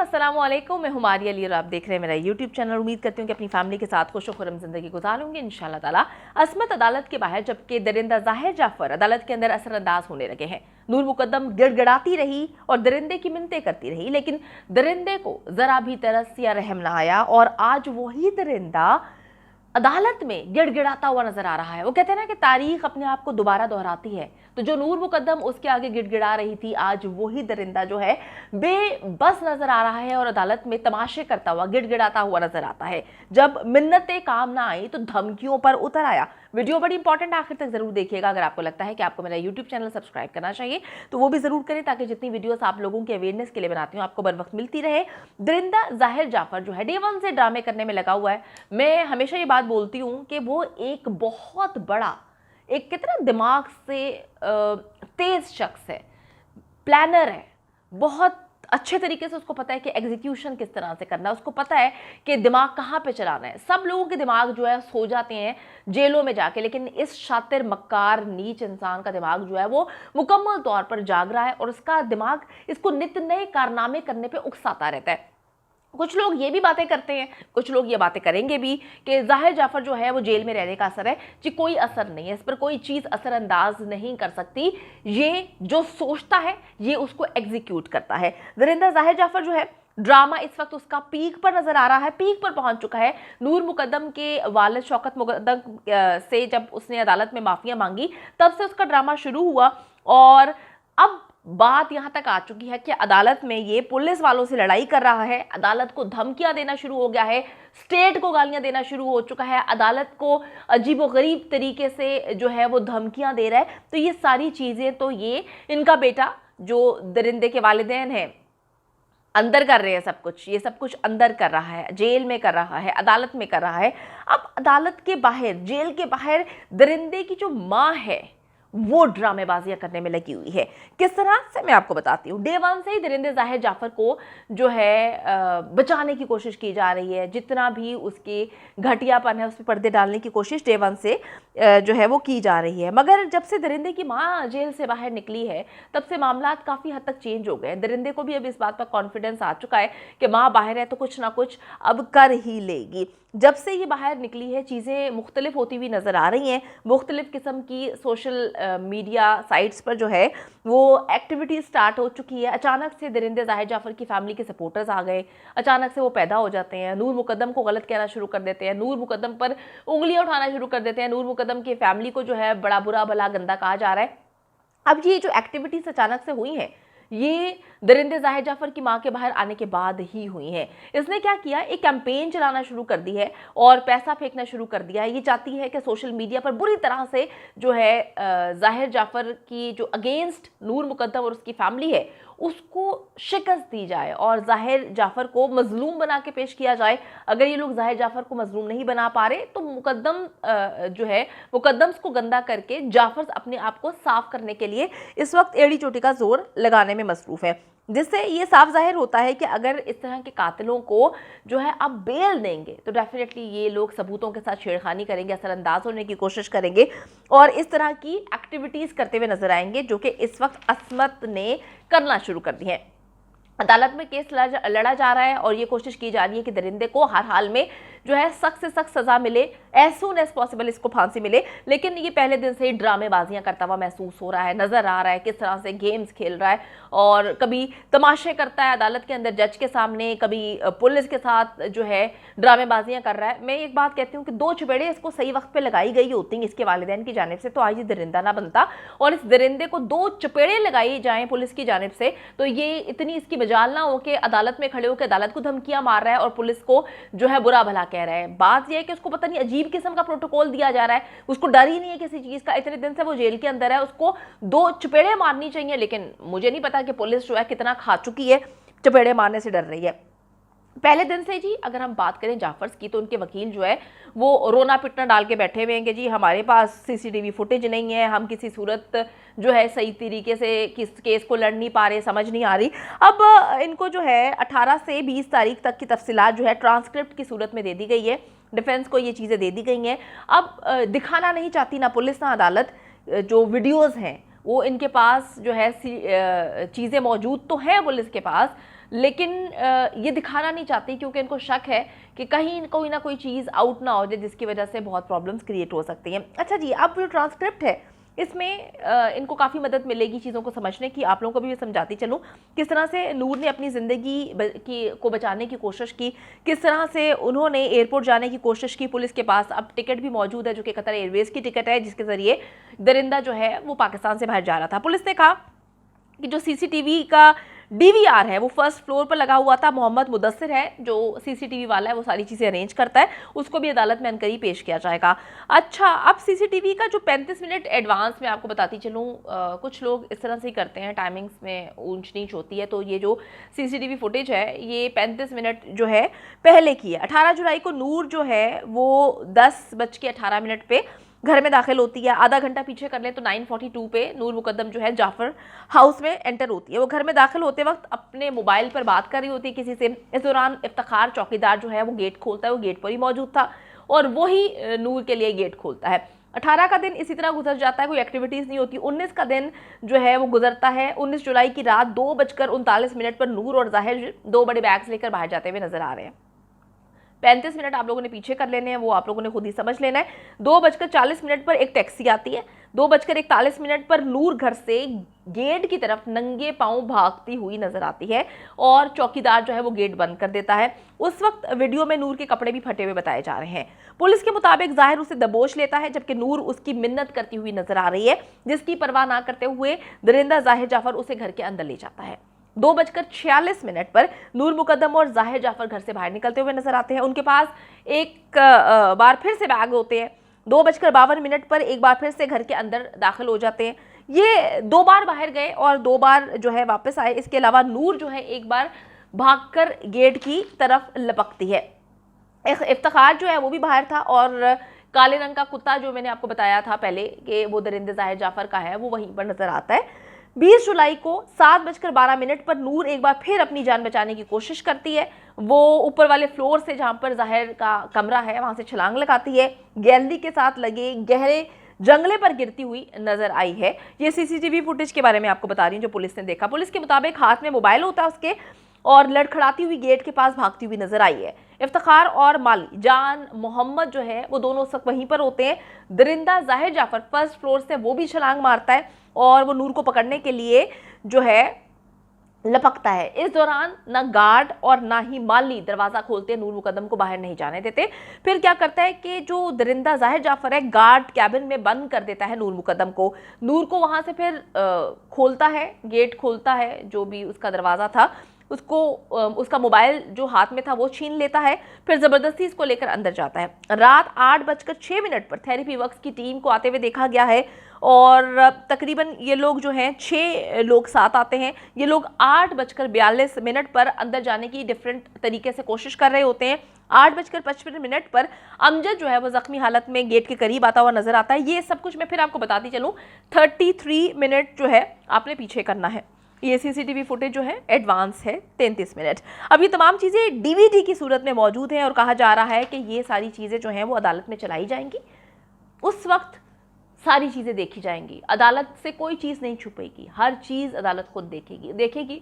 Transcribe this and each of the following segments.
अस्सलाम वालेकुम। मैं हुमारी अली और आप देख रहे हैं मेरा यूट्यूब चैनल। उम्मीद करती हूँ कि अपनी फैमिली के साथ खुश खुरम जिंदगी गुजारूंगी इंशाल्लाह ताला। असमत अदालत के बाहर जबकि दरिंदा जाहिर जाफर अदालत के अंदर असरअंदाज होने लगे हैं। नूर मुकद्दम गिड़गिड़ाती रही और दरिंदे की मिन्नतें करती रही, लेकिन दरिंदे को जरा भी तरस या रहम ना आया और आज वही दरिंदा अदालत में गिड़गिड़ाता हुआ नजर आ रहा है। वो कहते हैं ना कि तारीख अपने आप को दोबारा दोहराती है, तो जो नूर मुकद्दम उसके आगे गिड़गिड़ा रही थी, आज वही दरिंदा जो है बेबस नजर आ रहा है और अदालत में तमाशे करता हुआ गिड़गिड़ाता हुआ नजर आता है। जब मिन्नतें काम ना आई तो धमकियों पर उतर आया। वीडियो बड़ी इंपॉर्टेंट, आखिर तक जरूर देखिएगा। अगर आपको लगता है कि आपको मेरा यूट्यूब चैनल सब्सक्राइब करना चाहिए तो वो भी जरूर करें, ताकि जितनी वीडियोस आप लोगों के अवेयरनेस के लिए बनाती हूँ आपको बर वक्त मिलती रहे। दरिंदा जाहिर जाफर जो है डे वन से ड्रामे करने में लगा हुआ है। मैं हमेशा ये बात बोलती हूँ कि वो एक बहुत बड़ा, एक कितना दिमाग से तेज शख्स है, प्लानर है। बहुत अच्छे तरीके से उसको पता है कि एग्जीक्यूशन किस तरह से करना है, उसको पता है कि दिमाग कहाँ पे चलाना है। सब लोगों के दिमाग जो है सो जाते हैं जेलों में जाके, लेकिन इस शातिर मक्कार नीच इंसान का दिमाग जो है वो मुकम्मल तौर पर जाग रहा है और उसका दिमाग इसको नित्य नए कारनामे करने पे उकसाता रहता है। कुछ लोग ये भी बातें करते हैं, कुछ लोग ये बातें करेंगे भी कि जाहिर जाफर जो है वो जेल में रहने का असर है जी। कोई असर नहीं है, इस पर कोई चीज़ असरअंदाज नहीं कर सकती। ये जो सोचता है ये उसको एग्जीक्यूट करता है। दरिंदा जाहिर जाफर जो है ड्रामा इस वक्त उसका पीक पर नजर आ रहा है, पीक पर पहुंच चुका है। नूर मुकद्दम के वालिद शौकत मुकद्दम से जब उसने अदालत में माफिया मांगी तब से उसका ड्रामा शुरू हुआ और अब बात यहां तक आ चुकी है कि अदालत में ये पुलिस वालों से लड़ाई कर रहा है, अदालत को धमकियां देना शुरू हो गया है, स्टेट को गालियां देना शुरू हो चुका है, अदालत को अजीबोगरीब तरीके से जो है वो धमकियां दे रहा है। तो ये सारी चीजें तो ये इनका बेटा जो दरिंदे के वालिदैन हैं अंदर कर रहे हैं, सब कुछ ये सब कुछ अंदर कर रहा है, जेल में कर रहा है, अदालत में कर रहा है। अब अदालत के बाहर, जेल के बाहर दरिंदे की जो माँ है वो ड्रामेबाजियां करने में लगी हुई है। किस तरह से मैं आपको बताती हूँ। डे वन से ही दरिंदे जाहिर जाफर को जो है बचाने की कोशिश की जा रही है। जितना भी उसके घटियापन है उस पर पर्दे डालने की कोशिश डे वन से जो है वो की जा रही है। मगर जब से दरिंदे की माँ जेल से बाहर निकली है तब से मामला काफ़ी हद तक चेंज हो गए। दरिंदे को भी अब इस बात पर कॉन्फिडेंस आ चुका है कि माँ बाहर है तो कुछ ना कुछ अब कर ही लेगी। जब से ये बाहर निकली है चीज़ें मुख्तलिफ होती हुई नज़र आ रही हैं। मुख्तलिफ किस्म की सोशल मीडिया साइट्स पर जो है वो एक्टिविटी स्टार्ट हो चुकी है। अचानक से दरिंदे जाहिर जाफर की फैमिली के सपोर्टर्स आ गए, अचानक से वो पैदा हो जाते हैं, नूर मुकद्दम को गलत कहना शुरू कर देते हैं, नूर मुकद्दम पर उंगलियां उठाना शुरू कर देते हैं, नूर मुकद्दम की फैमिली को जो है बड़ा बुरा भला गंदा कहा जा रहा है। अब ये जो एक्टिविटीज़ अचानक से हुई हैं ये दरिंदे जाहिर जाफर की माँ के बाहर आने के बाद ही हुई हैं। इसने क्या किया, एक कैंपेन चलाना शुरू कर दी है और पैसा फेंकना शुरू कर दिया है। ये चाहती है कि सोशल मीडिया पर बुरी तरह से जो है जाहिर जाफर की जो अगेंस्ट नूर मुकद्दम और उसकी फैमिली है उसको शिकस्त दी जाए और जाहिर जाफर को मजलूम बना के पेश किया जाए। अगर ये लोग जाहिर जाफर को मजलूम नहीं बना पा रहे तो मुकद्दम जो है मुकद्दम्स को गंदा करके जाफर अपने आप को साफ करने के लिए इस वक्त एड़ी चोटी का जोर लगाने में मसरूफ है, जिससे ये साफ जाहिर होता है कि अगर इस तरह के कातिलों को जो है अब बेल देंगे तो डेफिनेटली ये लोग सबूतों के साथ छेड़खानी करेंगे, असरअंदाज होने की कोशिश करेंगे और इस तरह की एक्टिविटीज़ करते हुए नजर आएंगे जो कि इस वक्त असमत ने करना शुरू कर दी है। अदालत में केस लड़ा जा रहा है और ये कोशिश की जा रही है कि दरिंदे को हर हाल में जो है सख्त से सख्त सज़ा मिले, एज सून एज पॉसिबल इसको फांसी मिले। लेकिन ये पहले दिन से ही ड्रामेबाजियां करता हुआ महसूस हो रहा है, नज़र आ रहा है किस तरह से गेम्स खेल रहा है और कभी तमाशे करता है अदालत के अंदर जज के सामने, कभी पुलिस के साथ जो है ड्रामेबाजियां कर रहा है। मैं एक बात कहती हूँ कि दो चपेड़े इसको सही वक्त पर लगाई गई होती हैं इसके वालिदैन की जानिब से तो आज ये दरिंदा ना बनता, और इस दरिंदे को दो चपेड़े लगाई जाएँ पुलिस की जानिब से तो ये इतनी इसकी मजाल ना हो कि अदालत में खड़े होकर अदालत को धमकियां मार रहा है और पुलिस को जो है बुरा भला कह रहा है। बात यह है कि उसको पता नहीं अजीब किस्म का प्रोटोकॉल दिया जा रहा है, उसको डर ही नहीं है किसी चीज का। इतने दिन से वो जेल के अंदर है, उसको दो चपेड़े मारनी चाहिए, लेकिन मुझे नहीं पता कि पुलिस जो है कितना खा चुकी है, चपेड़े मारने से डर रही है। पहले दिन से जी अगर हम बात करें जाफर्स की तो उनके वकील जो है वो रोना पिटना डाल के बैठे हुए हैं कि जी हमारे पास सीसीटीवी फुटेज नहीं है, हम किसी सूरत जो है सही तरीके से किस केस को लड़ नहीं पा रहे, समझ नहीं आ रही। अब इनको जो है 18 से 20 तारीख तक की तफसीलात जो है ट्रांसक्रिप्ट की सूरत में दे दी गई है, डिफेंस को ये चीज़ें दे दी गई हैं। अब दिखाना नहीं चाहती ना पुलिस ना अदालत जो वीडियोज़ हैं वो इनके पास जो है चीज़ें मौजूद तो हैं पुलिस के पास, लेकिन ये दिखाना नहीं चाहती क्योंकि इनको शक है कि कहीं कोई ना कोई चीज़ आउट ना हो जाए जिसकी वजह से बहुत प्रॉब्लम्स क्रिएट हो सकती हैं। अच्छा जी, अब जो ट्रांसक्रिप्ट है इसमें इनको काफ़ी मदद मिलेगी चीज़ों को समझने की। आप लोगों को भी मैं समझाती चलूँ किस तरह से नूर ने अपनी ज़िंदगी को बचाने की कोशिश की, किस तरह से उन्होंने एयरपोर्ट जाने की कोशिश की। पुलिस के पास अब टिकट भी मौजूद है जो कि कतर एयरवेज़ की टिकट है, जिसके ज़रिए दरिंदा जो है वो पाकिस्तान से बाहर जा रहा था। पुलिस ने कहा कि जो सीसीटीवी का डीवीआर है वो फर्स्ट फ्लोर पर लगा हुआ था। मोहम्मद मुदस्सिर है जो सीसीटीवी वाला है, वो सारी चीज़ें अरेंज करता है, उसको भी अदालत में अनकरीब पेश किया जाएगा। अच्छा, अब सीसीटीवी का जो 35 मिनट एडवांस में आपको बताती चलूँ, कुछ लोग इस तरह से ही करते हैं, टाइमिंग्स में ऊंच नीच होती है। तो ये जो सीसीटीवी फुटेज है ये 35 मिनट जो है पहले की है। 18 जुलाई को नूर जो है वो 10:18 पे घर में दाखिल होती है। आधा घंटा पीछे कर लें तो 9:42 पे नूर मुकद्दम जो है जाफर हाउस में एंटर होती है। वो घर में दाखिल होते वक्त अपने मोबाइल पर बात कर रही होती है किसी से। इस दौरान इफ्तिखार चौकीदार जो है वो गेट खोलता है, वो गेट पर ही मौजूद था और वही नूर के लिए गेट खोलता है। 18 का दिन इसी तरह गुजर जाता है, कोई एक्टिविटीज़ नहीं होती। 19 का दिन जो है वो गुजरता है। 19 जुलाई की रात 2:39 पर नूर और जाहिर 2 बड़े बैग्स लेकर बाहर जाते हुए नजर आ रहे हैं। 35 मिनट आप लोगों ने पीछे कर लेने हैं, वो आप लोगों ने खुद ही समझ लेना है। 2:40 पर एक टैक्सी आती है। 2:41 पर नूर घर से गेट की तरफ नंगे पांव भागती हुई नजर आती है और चौकीदार जो है वो गेट बंद कर देता है। उस वक्त वीडियो में नूर के कपड़े भी फटे हुए बताए जा रहे हैं। पुलिस के मुताबिक जाहिर उसे दबोच लेता है जबकि नूर उसकी मिन्नत करती हुई नजर आ रही है, जिसकी परवाह ना करते हुए दरिंदा जाहिर जाफर उसे घर के अंदर ले जाता है। 2:46 पर नूर मुकद्दम और जाहिर जाफर घर से बाहर निकलते हुए नजर आते हैं। उनके पास एक बार फिर से बैग होते हैं। 2:52 पर एक बार फिर से घर के अंदर दाखिल हो जाते हैं। ये 2 बार बाहर गए और 2 बार जो है वापस आए। इसके अलावा नूर जो है एक बार भागकर गेट की तरफ लपकती है। इफ्तिखार जो है वो भी बाहर था और काले रंग का कुत्ता जो मैंने आपको बताया था पहले कि वो दरिंदे जाहिर जाफर का है, वो वहीं पर नजर आता है। 20 जुलाई को 7:12 पर नूर एक बार फिर अपनी जान बचाने की कोशिश करती है। वो ऊपर वाले फ्लोर से जहां पर जाहिर का कमरा है वहां से छलांग लगाती है। गैलरी के साथ लगे गहरे जंगले पर गिरती हुई नजर आई है। ये सीसीटीवी फुटेज के बारे में आपको बता रही हूँ जो पुलिस ने देखा। पुलिस के मुताबिक हाथ में मोबाइल होता है उसके और लड़खड़ाती हुई गेट के पास भागती हुई नजर आई है। इफ्तिखार और माली जान मोहम्मद जो है वो दोनों सब वहीं पर होते हैं। दरिंदा जाहिर जाफर फर्स्ट फ्लोर से वो भी छलांग मारता है और वो नूर को पकड़ने के लिए जो है लपकता है। इस दौरान ना गार्ड और ना ही माली दरवाजा खोलते, नूर मुकद्दम को बाहर नहीं जाने देते। फिर क्या करता है कि जो दरिंदा जाहिर जाफर है गार्ड कैबिन में बंद कर देता है नूर मुकद्दम को। नूर को वहां से फिर खोलता है, गेट खोलता है, जो भी उसका दरवाजा था उसको उसका मोबाइल जो हाथ में था वो छीन लेता है। फिर जबरदस्ती इसको लेकर अंदर जाता है। रात 8:06 पर थेरेपी वर्क्स की टीम को आते हुए देखा गया है और तकरीबन ये लोग जो हैं 6 लोग साथ आते हैं। ये लोग 8:42 पर अंदर जाने की डिफरेंट तरीके से कोशिश कर रहे होते हैं। 8:55 पर अमजद जो है वो जख्मी हालत में गेट के करीब आता हुआ नजर आता है। ये सब कुछ मैं फिर आपको बताती चलूँ। 33 मिनट जो है आपने पीछे करना है। ये सीसीटीवी फुटेज जो है एडवांस है 33 मिनट। अब ये तमाम चीज़ें डीवीडी की सूरत में मौजूद हैं और कहा जा रहा है कि ये सारी चीज़ें जो हैं वो अदालत में चलाई जाएंगी। उस वक्त सारी चीज़ें देखी जाएंगी, अदालत से कोई चीज़ नहीं छुपेगी, हर चीज़ अदालत खुद देखेगी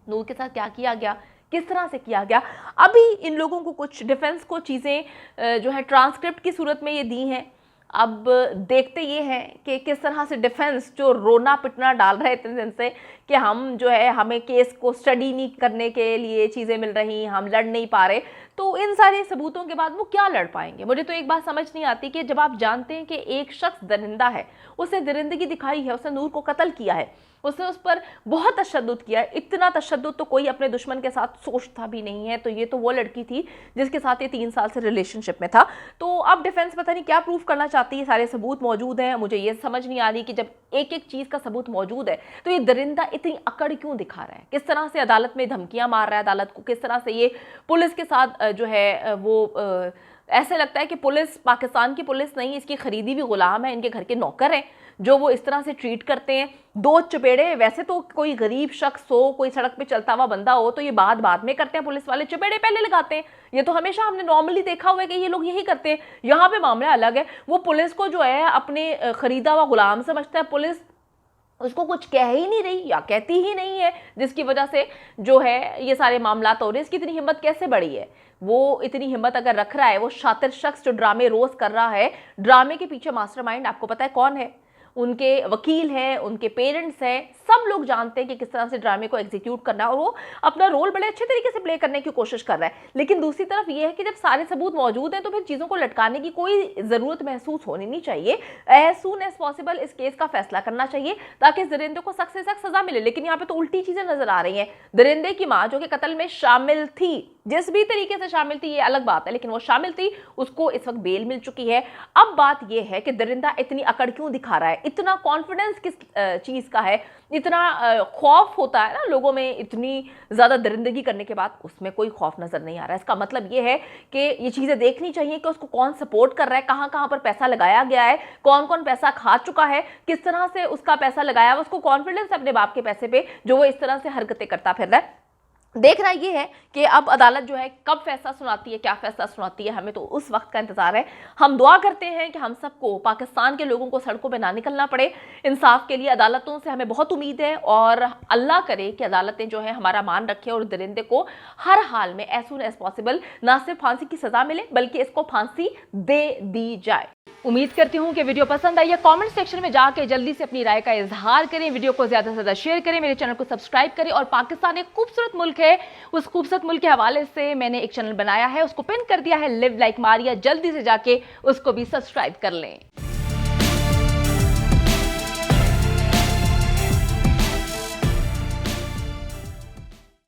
नूर के साथ क्या किया गया, किस तरह से किया गया। अभी इन लोगों को कुछ डिफेंस को चीज़ें जो है ट्रांसक्रिप्ट की सूरत में ये दी हैं। अब देखते ये हैं कि किस तरह से डिफेंस जो रोना पिटना डाल रहे इतने दिन से कि हम जो है हमें केस को स्टडी नहीं करने के लिए चीज़ें मिल रही, हम लड़ नहीं पा रहे, तो इन सारे सबूतों के बाद वो क्या लड़ पाएंगे। मुझे तो एक बात समझ नहीं आती कि जब आप जानते हैं कि एक शख्स दरिंदा है, उसने दरिंदगी दिखाई है, उसने नूर को कत्ल किया है, उसने उस पर बहुत तशद्दुद किया है, इतना तशद्दुद तो कोई अपने दुश्मन के साथ सोचता भी नहीं है। तो ये तो वो लड़की थी जिसके साथ ये 3 साल से रिलेशनशिप में था। तो अब डिफेंस पता नहीं क्या प्रूफ करना चाहती है, सारे सबूत मौजूद हैं। मुझे ये समझ नहीं आ रही कि जब एक एक चीज़ का सबूत मौजूद है तो ये दरिंदा इतनी अकड़ क्यों दिखा रहा है, किस तरह से अदालत में धमकियां मार रहा है अदालत को, किस तरह से ये पुलिस के साथ जो है वो ऐसे लगता है कि पुलिस पाकिस्तान की पुलिस नहीं, इसकी खरीदी भी गुलाम है, इनके घर के नौकर हैं जो वो इस तरह से ट्रीट करते हैं। 2 चपेड़े, वैसे तो कोई गरीब शख्स हो, कोई सड़क पे चलता हुआ बंदा हो तो ये बाद में करते हैं, पुलिस वाले चपेड़े पहले लगाते हैं। ये तो हमेशा हमने नॉर्मली देखा हुआ है कि ये लोग यही करते हैं। यहाँ पे मामला अलग है, वो पुलिस को जो है अपने खरीदा हुआ गुलाम समझता है। पुलिस उसको कुछ कह ही नहीं रही या कहती ही नहीं है, जिसकी वजह से जो है ये सारे मामला हो रहे हैं। इसकी इतनी हिम्मत कैसे बढ़ी है? वो इतनी हिम्मत अगर रख रहा है, वो शातिर शख्स जो ड्रामे रोज कर रहा है, ड्रामे के पीछे मास्टरमाइंड आपको पता है कौन है? उनके वकील हैं, उनके पेरेंट्स हैं, सब लोग जानते हैं कि किस तरह से ड्रामे को एग्जीक्यूट करना है और वो अपना रोल बड़े अच्छे तरीके से प्ले करने की कोशिश कर रहा है। लेकिन दूसरी तरफ ये है कि जब सारे सबूत मौजूद हैं तो फिर चीज़ों को लटकाने की कोई ज़रूरत महसूस होनी नहीं चाहिए। एज सून एज पॉसिबल इस केस का फैसला करना चाहिए ताकि दरिंदे को सख्त से सख्त सजा मिले। लेकिन यहाँ पे तो उल्टी चीज़ें नजर आ रही हैं। दरिंदे की माँ जो कि कत्ल में शामिल थी, जिस भी तरीके से शामिल थी ये अलग बात है, लेकिन वो शामिल थी, उसको इस वक्त बेल मिल चुकी है। अब बात यह है कि दरिंदा इतनी अकड़ क्यों दिखा रहा है, इतना कॉन्फिडेंस किस चीज़ का है, इतना खौफ होता है ना लोगों में इतनी ज़्यादा दरिंदगी करने के बाद, उसमें कोई खौफ नज़र नहीं आ रहा है। इसका मतलब ये है कि ये चीज़ें देखनी चाहिए कि उसको कौन सपोर्ट कर रहा है, कहाँ कहाँ पर पैसा लगाया गया है, कौन कौन पैसा खा चुका है, किस तरह से उसका पैसा लगाया हुआ, उसको कॉन्फिडेंस है अपने बाप के पैसे पे जो वो इस तरह से हरकतें करता फिर रहा है। देखना ये है कि अब अदालत जो है कब फैसला सुनाती है, क्या फैसला सुनाती है, हमें तो उस वक्त का इंतजार है। हम दुआ करते हैं कि हम सबको, पाकिस्तान के लोगों को सड़कों पे ना निकलना पड़े इंसाफ के लिए। अदालतों से हमें बहुत उम्मीद है और अल्लाह करे कि अदालतें जो है हमारा मान रखें और दरिंदे को हर हाल में एज सून एज पॉसिबल ना सिर्फ फांसी की सजा मिले बल्कि इसको फांसी दे दी जाए। उम्मीद करती हूँ कि वीडियो पसंद आई है। कमेंट सेक्शन में जाके जल्दी से अपनी राय का इजहार करें, वीडियो को ज्यादा से ज्यादा शेयर करें, मेरे चैनल को सब्सक्राइब करें। और पाकिस्तान एक खूबसूरत मुल्क है, उस खूबसूरत मुल्क के हवाले से मैंने एक चैनल बनाया है, उसको पिन कर दिया है, लिव लाइक मारिया, जल्दी से जाके उसको भी सब्सक्राइब कर लें।